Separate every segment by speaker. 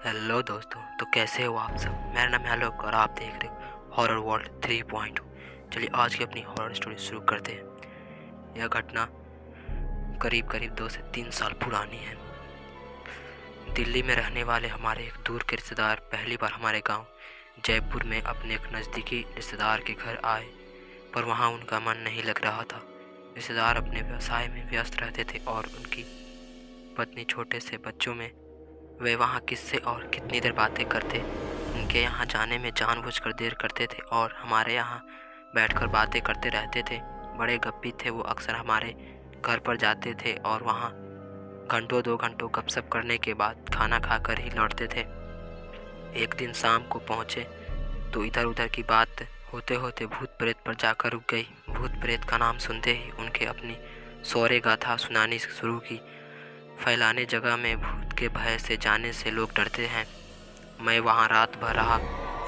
Speaker 1: Hello दोस्तों, तो कैसे हो आप सब। मेरा नाम है आलोक और आप देख रहे हो हॉरर वर्ल्ड 3.0। चलिए आज की अपनी हॉरर स्टोरी शुरू करते हैं। यह घटना करीब करीब 2 से 3 साल पुरानी है। दिल्ली में रहने वाले हमारे एक दूर के रिश्तेदार पहली बार हमारे गांव जयपुर में अपने एक नज़दीकी रिश्तेदार के घर आए, पर वहां उनका मन नहीं लग रहा था। रिश्तेदार अपने व्यवसाय में व्यस्त रहते थे और उनकी पत्नी छोटे से बच्चों में। वे वहाँ किससे और कितनी देर बातें करते। उनके यहाँ जाने में जानबूझकर देर करते थे और हमारे यहाँ बैठकर बातें करते रहते थे। बड़े गप्पी थे वो, अक्सर हमारे घर पर जाते थे और वहाँ घंटों 2 घंटों गपशप करने के बाद खाना खाकर ही लौटते थे। एक दिन शाम को पहुँचे तो इधर उधर की बात होते होते भूत प्रेत पर जाकर रुक गई। भूत प्रेत का नाम सुनते ही उनके अपनी सौर्य गाथा सुनानी शुरू की। फैलाने जगह में भूत के भय से जाने से लोग डरते हैं। मैं वहाँ रात भर रहा।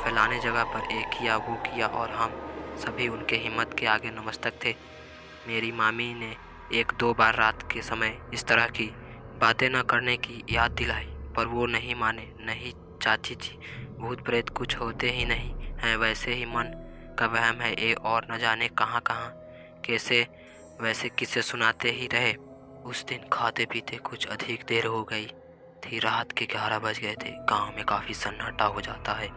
Speaker 1: फैलाने जगह पर एक किया वो किया और हम सभी उनके हिम्मत के आगे नतमस्तक थे। मेरी मामी ने 1-2 बार रात के समय इस तरह की बातें न करने की याद दिलाई, पर वो नहीं माने। नहीं चाची जी, भूत प्रेत कुछ होते ही नहीं हैं, वैसे ही मन का वहम है ये, और न जाने कहाँ कहाँ कैसे वैसे किस्से सुनाते ही रहे। उस दिन खाते पीते कुछ अधिक देर हो गई थी। रात के 11 बज गए थे। गांव में काफ़ी सन्नाटा हो जाता है।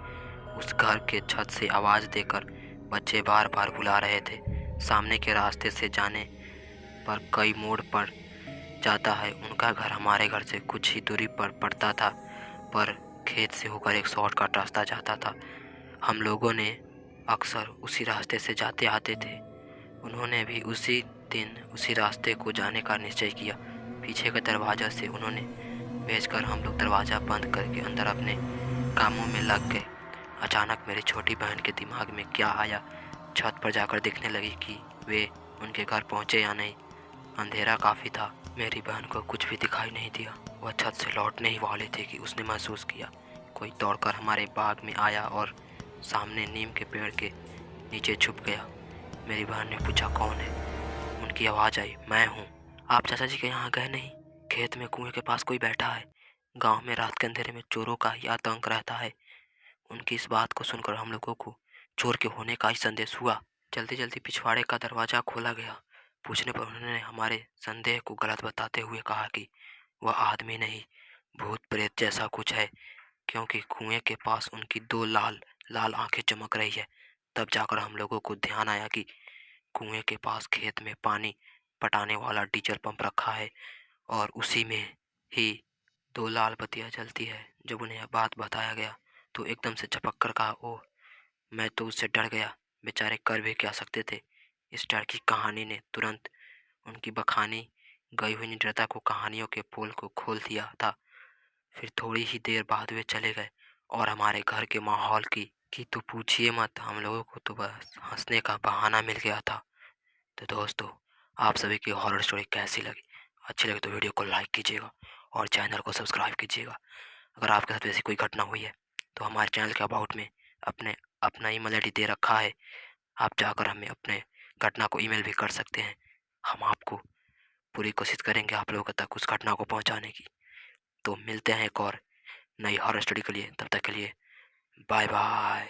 Speaker 1: उस घर के छत से आवाज़ देकर बच्चे बार बार बुला रहे थे। सामने के रास्ते से जाने पर कई मोड़ पर जाता है। उनका घर हमारे घर से कुछ ही दूरी पर पड़ता था, पर खेत से होकर एक शॉर्टकट रास्ता जाता था। हम लोगों ने अक्सर उसी रास्ते से जाते आते थे। उन्होंने भी उसी दिन उसी रास्ते को जाने का निश्चय किया। पीछे के दरवाज़ा से उन्होंने भेजकर हम लोग दरवाज़ा बंद करके अंदर अपने कामों में लग गए। अचानक मेरी छोटी बहन के दिमाग में क्या आया, छत पर जाकर देखने लगी कि वे उनके घर पहुंचे या नहीं। अंधेरा काफ़ी था, मेरी बहन को कुछ भी दिखाई नहीं दिया। वह छत से लौटने ही वाले थे कि उसने महसूस किया कोई दौड़कर हमारे बाग में आया और सामने नीम के पेड़ के नीचे छुप गया। मेरी बहन ने पूछा कौन है। उनकी आवाज़ आई, मैं हूँ। आप चाचा जी के यहाँ गए नहीं? खेत में कुएं के पास कोई बैठा है। गांव में रात के अंधेरे में चोरों का ही आतंक रहता है। उनकी इस बात को सुनकर हम लोगों को चोर के होने का ही संदेश हुआ। जल्दी जल्दी पिछवाड़े का दरवाज़ा खोला गया। पूछने पर उन्होंने हमारे संदेह को गलत बताते हुए कहा कि वह आदमी नहीं, भूत प्रेत जैसा कुछ है, क्योंकि कुएं के पास उनकी 2 लाल लाल आंखें चमक रही है। तब जाकर हम लोगों को ध्यान आया कि कुएं के पास खेत में पानी पटाने वाला डीजल पंप रखा है और उसी में ही 2 लाल बत्तियां जलती है। जब उन्हें यह बात बताया गया तो एकदम से झपक कर कहा, ओह! मैं तो उससे डर गया। बेचारे कर भी क्या सकते थे। इस डर की कहानी ने तुरंत उनकी बखानी गई हुई निडरता को, कहानियों के पोल को खोल दिया था। फिर थोड़ी ही देर बाद वे चले गए और हमारे घर के माहौल की तो पूछिए मत। हम लोगों को तो बस हंसने का बहाना मिल गया था। तो दोस्तों, आप सभी की हॉरर स्टोरी कैसी लगी? अच्छी लगी तो वीडियो को लाइक कीजिएगा और चैनल को सब्सक्राइब कीजिएगा। अगर आपके साथ ऐसी कोई घटना हुई है तो हमारे चैनल के अबाउट में अपने अपना ईमेल आईडी दे रखा है। आप जाकर हमें अपने घटना को ईमेल भी कर सकते हैं। हम आपको पूरी कोशिश करेंगे आप लोगों तक उस घटना को पहुंचाने की। तो मिलते हैं एक और नई हॉरर स्टोरी के लिए। तब तक के लिए बाय बाय।